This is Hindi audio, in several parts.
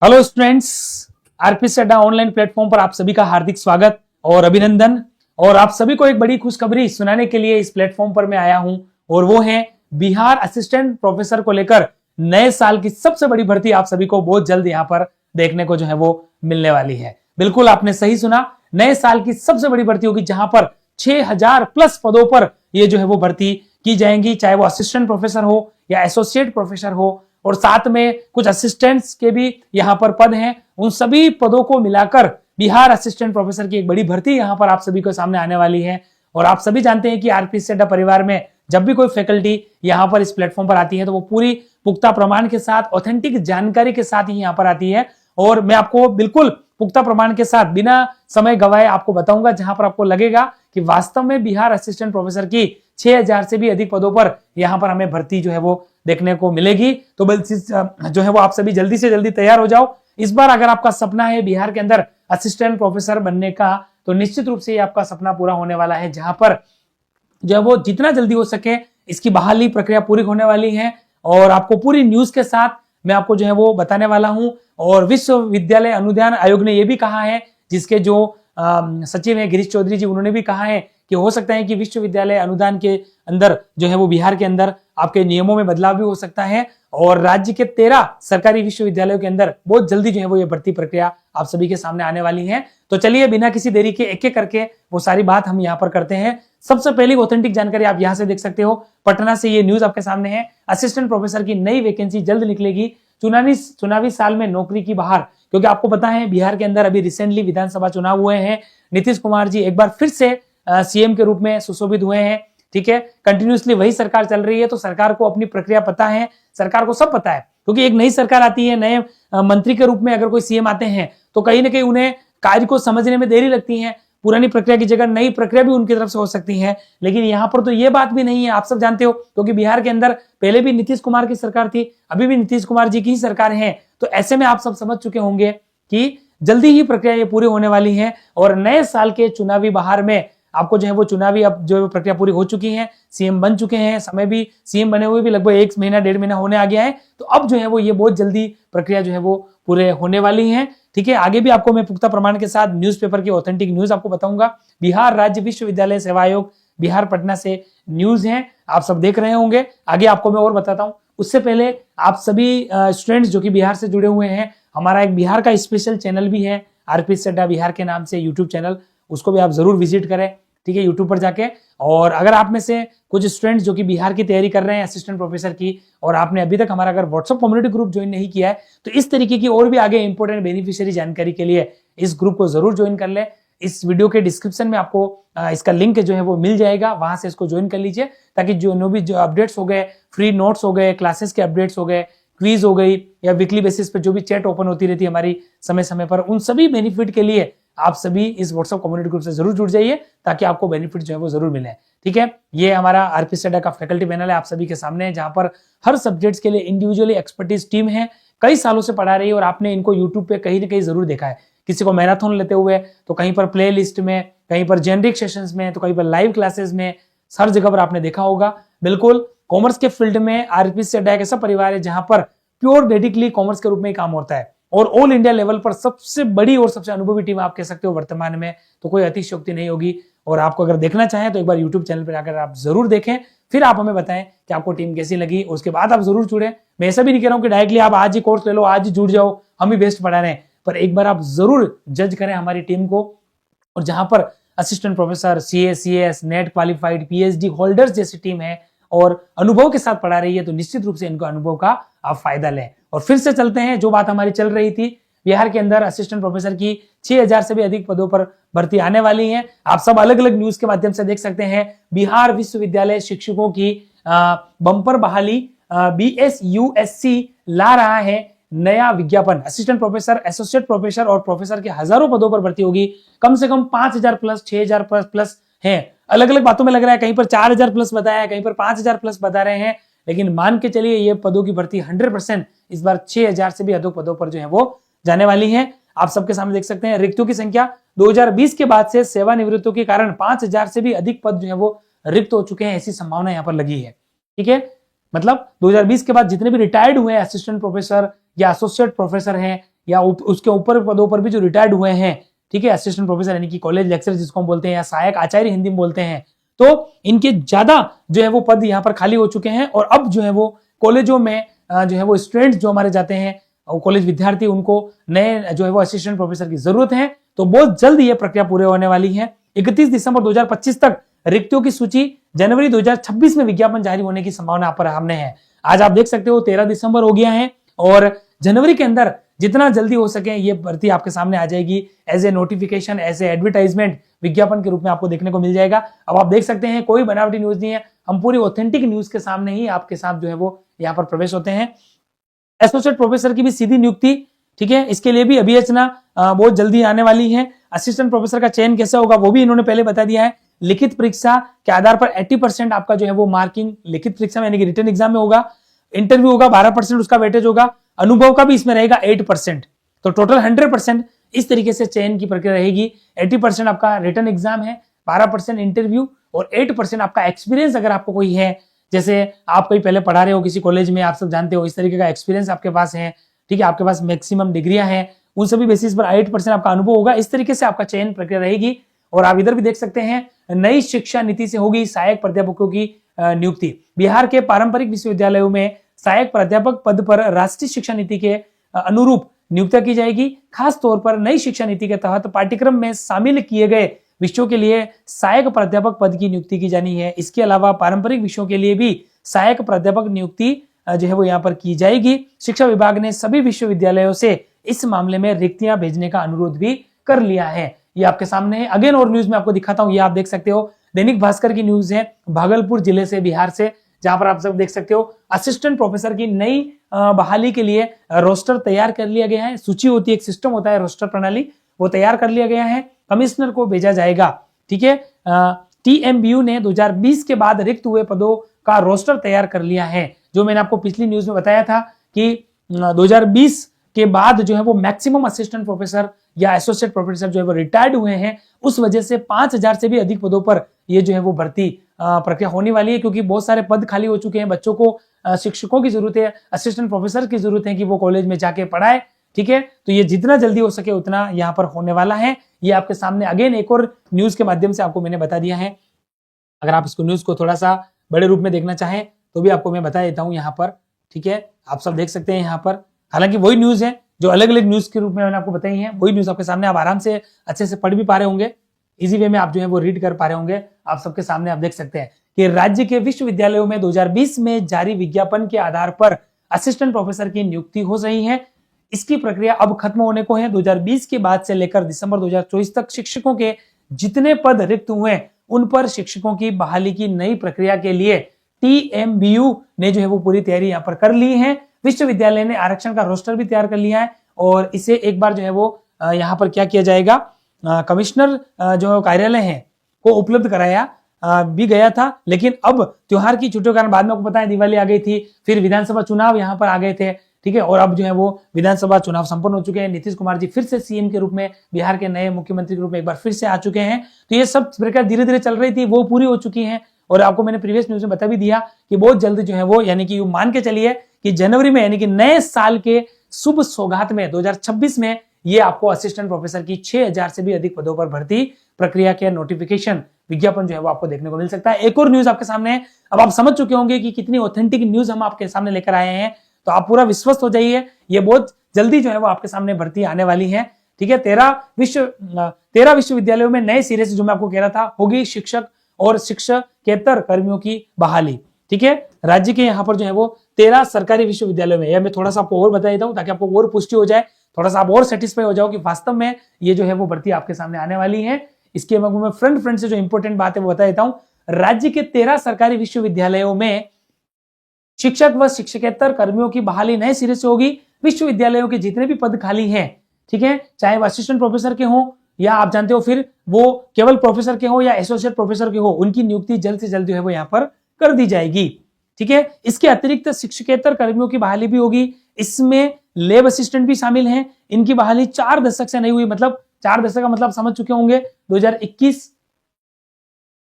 हेलो स्टूडेंट्स, आरपी से अड्डा ऑनलाइन प्लेटफॉर्म पर आप सभी का हार्दिक स्वागत और अभिनंदन। और आप सभी को एक बड़ी खुशखबरी सुनाने के लिए इस प्लेटफॉर्म पर मैं आया हूं और वो है बिहार असिस्टेंट प्रोफेसर को लेकर नए साल की सबसे बड़ी भर्ती आप सभी को बहुत जल्द यहां पर देखने को जो है वो मिलने वाली है। बिल्कुल आपने सही सुना, नए साल की सबसे बड़ी भर्ती होगी जहां पर 6000 प्लस पदों पर ये जो है वो भर्ती की जाएंगी, चाहे वो असिस्टेंट प्रोफेसर हो या एसोसिएट प्रोफेसर हो, और साथ में कुछ असिस्टेंट्स के भी यहां पर पद हैं। उन सभी पदों को मिलाकर बिहार असिस्टेंट प्रोफेसर की एक बड़ी भर्ती यहां पर आप सभी को सामने आने वाली है। और आप सभी जानते हैं कि आरपी से अड्डा परिवार में जब भी कोई फैकल्टी यहां पर इस प्लेटफॉर्म पर आती है तो वो पूरी पुख्ता प्रमाण के साथ, ऑथेंटिक जानकारी के साथ ही यहां पर आती है। और मैं आपको बिल्कुल पुख्ता प्रमाण के साथ बिना समय गवाए आपको बताऊंगा जहां पर आपको लगेगा कि वास्तव में बिहार असिस्टेंट प्रोफेसर की 6000 से भी अधिक पदों पर यहां पर हमें भर्ती जो है वो देखने को मिलेगी। तो जो है वो आप सभी जल्दी से जल्दी तैयार हो जाओ। इस बार अगर आपका सपना है बिहार के अंदर असिस्टेंट प्रोफेसर बनने का, तो निश्चित रूप से ये आपका सपना पूरा होने वाला है, जहां पर जो है वो जितना जल्दी हो सके इसकी बहाली प्रक्रिया पूरी होने वाली है। और आपको पूरी न्यूज के साथ मैं आपको जो है वो बताने वाला हूं। और विश्वविद्यालय अनुदान आयोग ने यह भी कहा है, जिसके जो सचिव है गिरीश चौधरी जी, उन्होंने भी कहा है कि हो सकता है कि विश्वविद्यालय अनुदान के अंदर जो है वो बिहार के अंदर आपके नियमों में बदलाव भी हो सकता है। और राज्य के 13 सरकारी विश्वविद्यालयों के अंदर बहुत जल्दी जो है वो ये भर्ती प्रक्रिया आप सभी के सामने आने वाली है। तो चलिए बिना किसी देरी के एक एक करके वो सारी बात हम यहाँ पर करते हैं। सबसे पहली ऑथेंटिक जानकारी आप यहाँ से देख सकते हो, पटना से ये न्यूज आपके सामने है। असिस्टेंट प्रोफेसर की नई वैकेंसी जल्द निकलेगी, चुनावी साल में नौकरी की बहार। क्योंकि आपको पता है बिहार के अंदर अभी रिसेंटली विधानसभा चुनाव हुए हैं, नीतीश कुमार जी एक बार फिर से सीएम के रूप में सुशोभित हुए हैं। ठीक है, कंटिन्यूअसली वही सरकार चल रही है, तो सरकार को अपनी प्रक्रिया पता है, सरकार को सब पता है। क्योंकि एक नई सरकार आती है, नए मंत्री के रूप में अगर कोई सीएम आते हैं तो कहीं ना कहीं उन्हें कार्य को समझने में देरी लगती है। पुरानी प्रक्रिया की जगह नई प्रक्रिया भी उनकी तरफ से हो सकती है, लेकिन यहाँ पर तो ये बात भी नहीं है, आप सब जानते हो। क्योंकि बिहार के अंदर पहले भी नीतीश कुमार की सरकार थी, अभी भी नीतीश कुमार जी की ही सरकार है। तो ऐसे में आप सब समझ चुके होंगे कि जल्दी ही प्रक्रिया ये पूरी होने वाली है। और नए साल के चुनावी बहार में आपको जो है वो चुनावी अब जो प्रक्रिया पूरी हो चुकी है, सीएम बन चुके हैं, समय भी सीएम बने हुए भी लगभग 1 महीना 1.5 महीना होने आ गया है। तो अब जो है वो ये बहुत जल्दी प्रक्रिया जो है वो पूरे होने वाली है। ठीक है, आगे भी आपको मैं पुख्ता प्रमाण के साथ न्यूज़पेपर की ऑथेंटिक न्यूज आपको बताऊंगा। बिहार राज्य विश्वविद्यालय सेवा आयोग बिहार पटना से न्यूज है, आप सब देख रहे होंगे। आगे आपको मैं और बताता हूँ, उससे पहले आप सभी स्टूडेंट्स जो कि बिहार से जुड़े हुए हैं, हमारा एक बिहार का स्पेशल चैनल भी है, आरपी से अड्डा बिहार के नाम से यूट्यूब चैनल, उसको भी आप जरूर विजिट करें। ठीक है, यूट्यूब पर जाके। और अगर आप में से कुछ स्टूडेंट्स जो कि बिहार की तैयारी कर रहे हैं असिस्टेंट प्रोफेसर की, और आपने अभी तक हमारा अगर व्हाट्सएप कम्युनिटी ग्रुप ज्वाइन नहीं किया है, तो इस तरीके की और भी आगे इंपॉर्टेंट बेनिफिशियरी जानकारी के लिए इस ग्रुप को जरूर ज्वाइन कर ले। इस वीडियो के डिस्क्रिप्शन में आपको इसका लिंक जो है वो मिल जाएगा, वहां से इसको ज्वाइन कर लीजिए, ताकि जो अपडेट्स हो गए, फ्री नोट्स हो गए, क्लासेस के अपडेट्स हो गए, क्विज हो गई, या वीकली बेसिस पे जो भी चैट ओपन होती रहती है हमारी समय समय पर, उन सभी बेनिफिट के लिए आप सभी इस व्हाट्सएप कम्युनिटी ग्रुप से जरूर जुड़ जाइए, ताकि आपको बेनिफिट जो है वो जरूर मिले। ठीक है, ये हमारा आरपी से अड्डा का फैकल्टी पैनल है, आप सभी के सामने है, जहां पर हर सब्जेक्ट्स के लिए इंडिविजुअली एक्सपर्टीज टीम है, कई सालों से पढ़ा रही है। और आपने इनको यूट्यूब पे कहीं ना कहीं जरूर देखा है, किसी को मैराथन लेते हुए, तो कहीं पर प्ले लिस्ट में, कहीं पर जेनरिक सेशंस में, तो कहीं पर लाइव क्लासेस में, हर जगह पर आपने देखा होगा। बिल्कुल कॉमर्स के फील्ड में आरपी से अड्डा एक ऐसा परिवार है जहां पर प्योर डेडिकली कॉमर्स के रूप में काम होता है, और ऑल इंडिया लेवल पर सबसे बड़ी और सबसे अनुभवी टीम आप कह सकते हो वर्तमान में, तो कोई अतिशयोक्ति नहीं होगी। और आपको अगर देखना चाहें तो एक बार यूट्यूब चैनल पर जाकर आप जरूर देखें, फिर आप हमें बताएं कि आपको टीम कैसी लगी, उसके बाद आप जरूर जुड़े। मैं ऐसा भी नहीं कह रहा हूं कि डायरेक्टली आप आज ही कोर्स ले लो, आज ही जुड़ जाओ, हम ही बेस्ट पढ़ा रहे हैं, पर एक बार आप जरूर जज करें हमारी टीम को। और जहां पर assistant professor, CA, CS, net qualified, PhD holders जैसी टीम है और अनुभव के साथ पढ़ा रही है, तो निश्चित रूप से इनको अनुभव का आप फायदा लें। और फिर से चलते हैं, जो बात हमारी चल रही थी, बिहार के अंदर असिस्टेंट प्रोफेसर की 6000 से भी अधिक पदों पर भर्ती आने वाली है। आप सब अलग अलग न्यूज के माध्यम से देख सकते हैं। बिहार विश्वविद्यालय शिक्षकों की बंपर बहाली, BSUSC ला रहा है नया विज्ञापन। असिस्टेंट प्रोफेसर, एसोसिएट प्रोफेसर और प्रोफेसर के हजारों पदों पर भर्ती होगी। कम से कम 5000 प्लस, 6000 प्लस है। अलग अलग बातों में लग रहा है, कहीं पर 4000 प्लस बताया है, कहीं पर 5000 प्लस बता रहे हैं, लेकिन मान के चलिए ये पदों की भर्ती 100% इस बार 6000 से भी अधिक पदों पर जो है वो जाने वाली है। आप सबके सामने देख सकते हैं रिक्तों की संख्या 2020 के बाद से सेवानिवृत्तों के कारण 5000 से भी अधिक पद जो है वो रिक्त हो चुके हैं, ऐसी संभावना यहाँ पर लगी है। ठीक है, मतलब 2020 के बाद जितने भी रिटायर्ड हुए असिस्टेंट प्रोफेसर या एसोसिएट प्रोफेसर हैं या उसके ऊपर पदों पर भी जो रिटायर्ड हुए हैं, ठीक है, असिस्टेंट प्रोफेसर यानी कि कॉलेज लेक्चरर जिसको हम बोलते हैं, या सहायक आचार्य हिंदी में बोलते हैं, तो इनके ज्यादा जो है वो पद यहाँ पर खाली हो चुके हैं। और अब जो है वो कॉलेजों में जो है वो स्टूडेंट्स जो हमारे जाते हैं, कॉलेज विद्यार्थी, उनको नए जो है वो असिस्टेंट प्रोफेसर की जरूरत है। तो बहुत जल्द ये प्रक्रिया पूरे होने वाली है। 31 दिसंबर 2025 तक रिक्तियों की सूची, जनवरी 2026 में विज्ञापन जारी होने की संभावना पर हमने है। आज आप देख सकते हो 13 दिसंबर हो गया है और जनवरी के अंदर जितना जल्दी हो सके ये भर्ती आपके सामने आ जाएगी। As a notification, as a advertisement, विज्ञापन के रूप में आपको देखने को मिल जाएगा। अब आप देख सकते हैं कोई बनावटी न्यूज नहीं है, हम पूरी ऑथेंटिक न्यूज के सामने ही आपके साथ जो है वो यहाँ पर प्रवेश होते हैं। एसोसिएट प्रोफेसर की भी सीधी नियुक्ति, ठीक है, इसके लिए भी अभियाचना बहुत जल्दी आने वाली है। असिस्टेंट प्रोफेसर का चयन कैसे होगा वो भी इन्होंने पहले बता दिया है। लिखित परीक्षा के आधार पर 80% आपका जो है वो मार्किंग लिखित परीक्षा में यानी कि रिटन एग्जाम में होगा। इंटरव्यू होगा, 12% उसका वेटेज होगा। अनुभव का भी इसमें रहेगा 8%, तो टोटल 100% इस तरीके से चयन की प्रक्रिया रहेगी। 80% आपका रिटन एग्जाम है, 12% इंटरव्यू और 8% आपका एक्सपीरियंस अगर आपको कोई है, जैसे आप कहीं पहले पढ़ा रहे हो किसी कॉलेज में, आप सब जानते हो, इस तरीके का एक्सपीरियंस आपके पास है, ठीक है, आपके पास मैक्सिमम डिग्रियां हैं, उन सभी बेसिस पर 8% आपका अनुभव होगा। इस तरीके से आपका चयन प्रक्रिया रहेगी। और आप इधर भी देख सकते हैं नई शिक्षा नीति से होगी सहायक प्राध्यापकों की नियुक्ति। बिहार के पारंपरिक विश्वविद्यालयों में सहायक प्राध्यापक पद पर राष्ट्रीय शिक्षा नीति के अनुरूप नियुक्ति की जाएगी। खास तौर पर नई शिक्षा नीति के तहत पाठ्यक्रम में शामिल किए गए विषयों के लिए सहायक प्राध्यापक पद की नियुक्ति की जानी है। इसके अलावा पारंपरिक विषयों के लिए भी सहायक प्राध्यापक नियुक्ति जो है वो यहाँ पर की जाएगी। शिक्षा विभाग ने सभी विश्वविद्यालयों से इस मामले में रिक्तियां भेजने का अनुरोध भी कर लिया है। ये आपके सामने है। अगेन और न्यूज में आपको दिखाता हूं, ये आप देख सकते हो दैनिक भास्कर की न्यूज है भागलपुर जिले से, बिहार से, जहां पर आप सब देख सकते हो असिस्टेंट प्रोफेसर की नई बहाली के लिए रोस्टर तैयार कर लिया गया है। सूची होती है, एक सिस्टम होता है रोस्टर प्रणाली, वो तैयार कर लिया गया है, कमिश्नर को भेजा जाएगा। ठीक है, टीएमबीयू ने 2020 के बाद रिक्त हुए पदों का रोस्टर तैयार कर लिया है। जो मैंने आपको पिछली न्यूज में बताया था कि 2020 के बाद जो है वो मैक्सिमम असिस्टेंट प्रोफेसर या एसोसिएट प्रोफेसर जो है वो रिटायर्ड हुए हैं, उस वजह से 5000 से भी अधिक पदों पर ये जो है वो भर्ती प्रक्रिया होने वाली है, क्योंकि बहुत सारे पद खाली हो चुके हैं। बच्चों को शिक्षकों की जरूरत है, असिस्टेंट प्रोफेसर की जरूरत है कि वो कॉलेज में जाके पढ़ाए। ठीक है, तो ये जितना जल्दी हो सके उतना यहाँ पर होने वाला है। ये आपके सामने अगेन एक और न्यूज के माध्यम से आपको मैंने बता दिया है। अगर आप इसको न्यूज को थोड़ा सा बड़े रूप में देखना चाहें तो भी आपको मैं बता देता हूँ यहाँ पर। ठीक है, आप सब देख सकते हैं यहाँ पर, हालांकि वही न्यूज है जो अलग अलग न्यूज के रूप में मैंने आपको बताई है, वही न्यूज आपके सामने, आप आराम से अच्छे से पढ़ भी पा रहे होंगे, इजी वे में आप जो है वो रीड कर पा रहे होंगे। आप सबके सामने आप देख सकते हैं कि राज्य के विश्वविद्यालयों में 2020 में जारी विज्ञापन के आधार पर असिस्टेंट प्रोफेसर की नियुक्ति हो रही है। इसकी प्रक्रिया अब खत्म होने को है। 2020 के बाद से लेकर दिसंबर 2024 तक शिक्षकों के जितने पद रिक्त हुए उन पर शिक्षकों की बहाली की नई प्रक्रिया के लिए टीएमबीयू ने जो है वो पूरी तैयारी यहाँ पर कर ली है। विश्वविद्यालय ने आरक्षण का रोस्टर भी तैयार कर लिया है और इसे एक बार जो है वो यहाँ पर क्या किया जाएगा, कमिश्नर जो कार्यालय है को उपलब्ध कराया भी गया था। लेकिन अब त्योहार की छुट्टियों के कारण, बाद में आपको पता है दिवाली आ गई थी, फिर विधानसभा चुनाव यहाँ पर आ गए थे। ठीक है, और अब जो है वो विधानसभा चुनाव संपन्न हो चुके हैं। नीतीश कुमार जी फिर से सीएम के रूप में, बिहार के नए मुख्यमंत्री के रूप में एक बार फिर से आ चुके हैं। तो ये सब प्रक्रिया धीरे धीरे चल रही थी, वो पूरी हो चुकी है। और आपको मैंने प्रीवियस न्यूज में बता भी दिया कि बहुत जल्द जो है वो, यानी कि मान के चलिए कि जनवरी में, यानी कि नए साल के शुभ सौगात में 2026 में ये आपको असिस्टेंट प्रोफेसर की 6000 से भी अधिक पदों पर भर्ती प्रक्रिया के नोटिफिकेशन विज्ञापन जो है वो आपको देखने को मिल सकता है। एक और न्यूज आपके सामने है। अब आप समझ चुके होंगे कि कितनी ऑथेंटिक न्यूज हम आपके सामने लेकर आए हैं, तो आप पूरा विश्वस्त हो जाइए, ये बहुत जल्दी जो है वो आपके सामने भर्ती आने वाली है। ठीक है, 13 विश्वविद्यालयों में नए सिरे से, जो मैं आपको कह रहा था, होगी शिक्षक और शिक्षकेतर कर्मियों की बहाली। ठीक है, राज्य के यहाँ पर जो है वो 13 सरकारी विश्वविद्यालयों में, यह मैं थोड़ा सा आपको और बता देता हूँ ताकि आपको और पुष्टि हो जाए, थोड़ा सा आप और सेटिस्फाई हो जाओ कि वास्तव में ये जो है वो भर्ती आपके सामने आने वाली है। इसके मैं फ्रंट से जो इंपॉर्टेंट बात है वो बता देता हूँ। राज्य के 13 सरकारी विश्वविद्यालयों में शिक्षक व शिक्षकेतर कर्मियों की बहाली नए सिरे से होगी। विश्वविद्यालयों के जितने भी पद खाली हैं, ठीक है, चाहे वो असिस्टेंट प्रोफेसर के हों या आप जानते हो फिर वो केवल प्रोफेसर के हो या एसोसिएट प्रोफेसर के हो, उनकी नियुक्ति जल्द से जल्द जो है वो यहाँ पर कर दी जाएगी। ठीक है, इसके अतिरिक्त शिक्षकेतर कर्मियों की बहाली भी होगी। इसमें लैब असिस्टेंट भी शामिल हैं। इनकी बहाली 4 दशक से नहीं हुई, मतलब 4 दशक का मतलब समझ चुके होंगे 2021,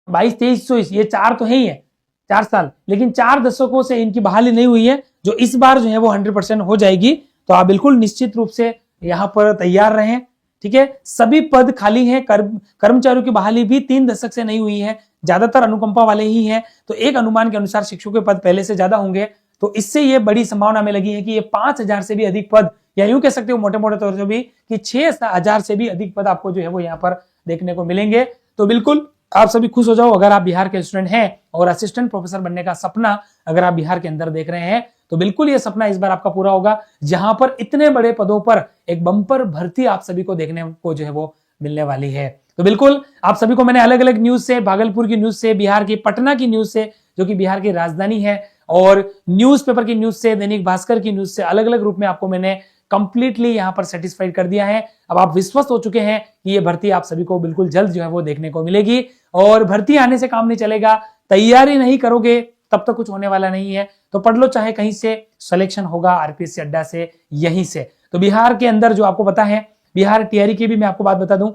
22, 23, 24, ये 4 तो है ही है, 4 साल, लेकिन 4 दशकों से इनकी बहाली नहीं हुई है, जो इस बार जो है वो 100% हो जाएगी। तो आप बिल्कुल निश्चित रूप से यहाँ पर तैयार रहें। ठीक है, सभी पद खाली हैं। कर्मचारियों की बहाली भी 3 दशक से नहीं हुई है, ज्यादातर अनुकंपा वाले ही हैं। तो एक अनुमान के अनुसार शिक्षकों के पद पहले से ज्यादा होंगे, तो इससे ये बड़ी संभावना हमें लगी है कि ये 5,000 से भी अधिक पद, या यूं कह सकते हो मोटे मोटे तौर से भी कि 6,000 से भी अधिक पद आपको जो है वो यहाँ पर देखने को मिलेंगे। तो बिल्कुल आप सभी खुश हो जाओ अगर आप बिहार के स्टूडेंट हैं और असिस्टेंट प्रोफेसर बनने का सपना अगर आप बिहार के अंदर देख रहे हैं, तो बिल्कुल ये सपना इस बार आपका पूरा होगा, जहां पर इतने बड़े पदों पर एक बम्पर भर्ती आप सभी को देखने को जो है वो मिलने वाली है। तो बिल्कुल आप सभी को मैंने अलग अलग न्यूज से, भागलपुर की न्यूज से, बिहार की पटना की न्यूज से जो कि बिहार की राजधानी है, और न्यूज़पेपर की न्यूज से, दैनिक भास्कर की न्यूज से अलग अलग रूप में आपको मैंने कंप्लीटली यहां पर सेटिस्फाइड कर दिया है। अब आप विश्वस्त हो चुके हैं कि ये भर्ती आप सभी को बिल्कुल जल्द जो है वो देखने को मिलेगी। और भर्ती आने से काम नहीं चलेगा, तैयारी नहीं करोगे तब तक कुछ होने वाला नहीं है। तो पढ़ लो, चाहे कहीं से सिलेक्शन होगा, आरपीएससी अड्डा से, यहीं से। तो बिहार के अंदर जो आपको पता है, बिहार टीआरई की भी मैं आपको बात बता दूं,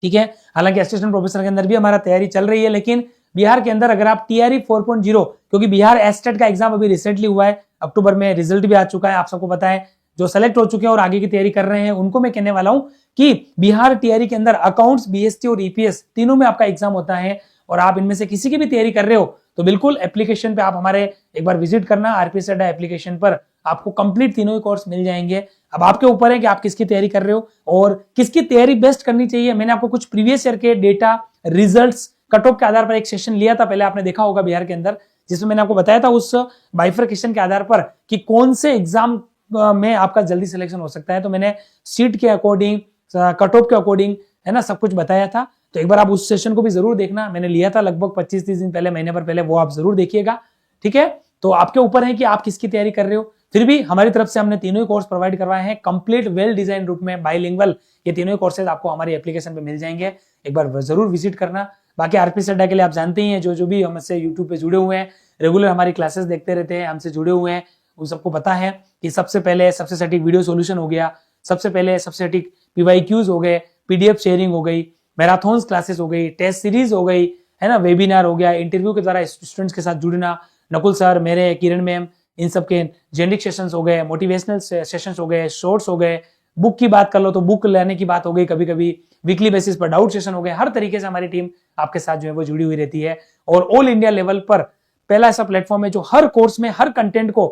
ठीक है, हालांकि असिस्टेंट प्रोफेसर के अंदर भी हमारा तैयारी चल रही है, लेकिन बिहार के अंदर अगर आप टीआरई 4.0, क्योंकि बिहार एस्टेट का एग्जाम अभी रिसेंटली हुआ है, अक्टूबर में रिजल्ट भी आ चुका है, आप सबको पता है, जो सेलेक्ट हो चुके हैं और आगे की तैयारी कर रहे हैं उनको मैं कहने वाला हूं कि बिहार टीआरई के अंदर अकाउंट्स, बीएसटी और ईपीएस तीनों में आपका एग्जाम होता है, और आप इनमें से किसी की भी तैयारी कर रहे हो तो बिल्कुल एप्लीकेशन पे आप हमारे एक बार विजिट करना, आरपीएससी अड्डा एप्लीकेशन पर आपको कंप्लीट तीनों ही कोर्स मिल जाएंगे। अब आपके ऊपर है कि आप किसकी तैयारी कर रहे हो और किसकी तैयारी बेस्ट करनी चाहिए। मैंने आपको कुछ प्रीवियस ईयर के डेटा, रिजल्ट्स, कट ऑफ के आधार पर एक सेशन लिया था, पहले आपने देखा होगा बिहार के अंदर, जिसमें मैंने आपको बताया था उस बाइफर्केशन के आधार पर कि कौन से एग्जाम में आपका जल्दी सिलेक्शन हो सकता है। तो मैंने सीट के अकॉर्डिंग, कट ऑफ के अकॉर्डिंग, है ना, सब कुछ बताया था। तो एक बार आप उस सेशन को भी जरूर देखना, मैंने लिया था लगभग 25-30 दिन पहले, महीने भर पहले, वो आप जरूर देखिएगा। ठीक है, तो आपके ऊपर है कि आप किसकी तैयारी कर रहे हो। फिर भी हमारी तरफ से हमने तीनों ही कोर्स प्रोवाइड करवाए हैं, कंप्लीट वेल डिजाइन रूप में, बाइलिंगुअल। ये तीनों ही कोर्सेज आपको हमारी एप्लीकेशन पे मिल जाएंगे, एक बार जरूर विजिट करना। बाकी आरपीएससी अड्डा के लिए आप जानते ही हैं, जो भी हमसे यूट्यूब पे जुड़े हुए हैं, रेगुलर हमारी क्लासेस देखते रहते हैं, हमसे जुड़े हुए हैं, उन सबको पता है कि सबसे पहले सबसे सटीक वीडियो सोल्यूशन हो गया, सबसे पहले सबसे सटीक पीवाईक्यूज हो गए, पीडीएफ शेयरिंग हो गई, मैराथन क्लासेस हो गई, टेस्ट सीरीज हो गई, है ना, वेबिनार हो गया, इंटरव्यू के द्वारा स्टूडेंट्स के साथ जुड़ना, नकुल सर, मेरे, किरण मैम, इन सब के जेनरिक सेशंस हो गए, मोटिवेशनल सेशंस हो गए, शॉर्ट्स हो गए, बुक की बात कर लो तो बुक लेने की बात हो गई, कभी कभी वीकली बेसिस पर डाउट सेशन हो गए। हर तरीके से हमारी टीम आपके साथ जो है वो जुड़ी हुई रहती है, और ऑल इंडिया लेवल पर पहला ऐसा प्लेटफॉर्म है जो हर कोर्स में हर कंटेंट को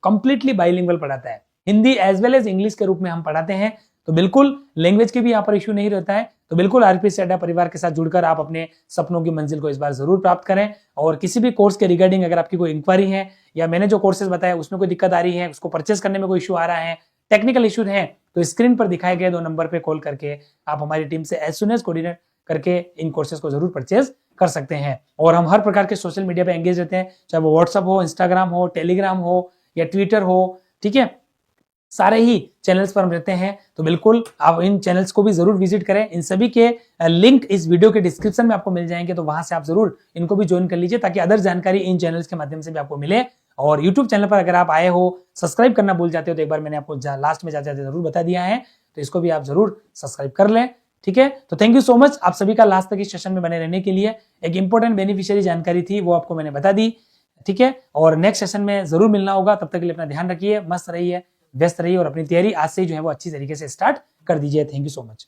कंप्लीटली बाइलिंगुअल पढ़ाता है, Hindi as well as English के रूप में हम पढ़ाते हैं। तो बिल्कुल लैंग्वेज के भी यहाँ पर इश्यू नहीं रहता है। तो बिल्कुल आरपीएससी अड्डा परिवार के साथ जुड़कर आप अपने सपनों की मंजिल को इस बार जरूर प्राप्त करें। और किसी भी कोर्स के रिगार्डिंग अगर आपकी कोई इंक्वायरी है, या मैंने जो कोर्सेज बताया उसमें कोई दिक्कत आ रही है, उसको परचेस करने में कोई इश्यू आ रहा है, टेक्निकल इश्यू है, तो स्क्रीन पर दिखाए गए 2 नंबर पे कॉल करके आप हमारी टीम से एज सुन एज कोऑर्डिनेट करके इन कोर्सेज को जरूर परचेज कर सकते हैं। और हम हर प्रकार के सोशल मीडिया पे एंगेज रहते हैं, चाहे वो व्हाट्सएप हो, इंस्टाग्राम हो, टेलीग्राम हो या ट्विटर हो, ठीक है, सारे ही चैनल्स पर हम रहते हैं। तो बिल्कुल आप इन चैनल्स को भी जरूर विजिट करें, इन सभी के लिंक इस वीडियो के डिस्क्रिप्शन में आपको मिल जाएंगे, तो वहां से आप जरूर इनको भी ज्वाइन कर लीजिए, ताकि अदर जानकारी इन चैनल्स के माध्यम से भी आपको मिले। और यूट्यूब चैनल पर अगर आप आए हो, सब्सक्राइब करना भूल जाते हो, तो एक बार मैंने आपको लास्ट में जाते जाते जरूर बता दिया है, तो इसको भी आप जरूर सब्सक्राइब कर लें। ठीक है, तो थैंक यू सो मच आप सभी का लास्ट तक इस सेशन में बने रहने के लिए। एक इंपॉर्टेंट बेनिफिशियरी जानकारी थी, वो आपको मैंने बता दी। ठीक है, और नेक्स्ट सेशन में जरूर मिलना होगा, तब तक के लिए अपना ध्यान रखिए, मस्त रहिए, व्यस्त रहिए, और अपनी तैयारी आज से जो है वो अच्छी तरीके से स्टार्ट कर दीजिए। Thank you so much.